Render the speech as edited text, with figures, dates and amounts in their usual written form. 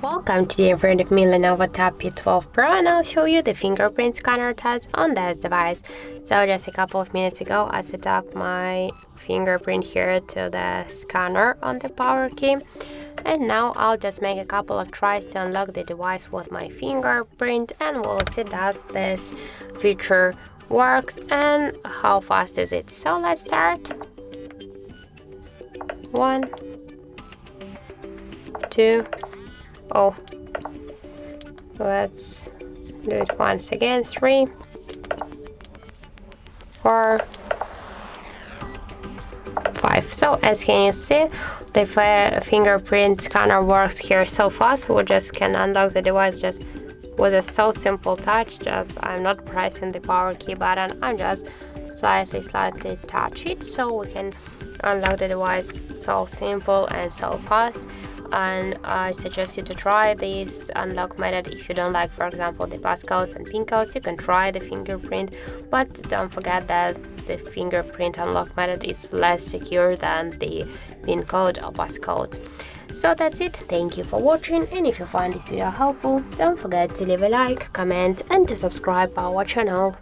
Welcome, today in front of me LENOVO Tab P12 Pro, and I'll show you the fingerprint scanner test on this device. So just a couple of minutes ago I set up my fingerprint here to the scanner on the power key, and now I'll just make a couple of tries to unlock the device with my fingerprint, and we'll see does this feature works and how fast is it. So let's start. 1, 2. Oh, let's do it once again. 3, 4, 5. So as can you see, the fingerprint scanner works here so fast. We just can unlock the device just with a so simple touch. Just I'm not pressing the power key button, I'm just slightly touch it, so we can unlock the device so simple and so fast. And I suggest you to try this unlock method. If you don't like, for example, the passcodes and pin codes, you can try the fingerprint, but don't forget that the fingerprint unlock method is less secure than the pin code or passcode. So that's it. Thank you for watching, and if you find this video helpful, don't forget to leave a like, comment and to subscribe our channel.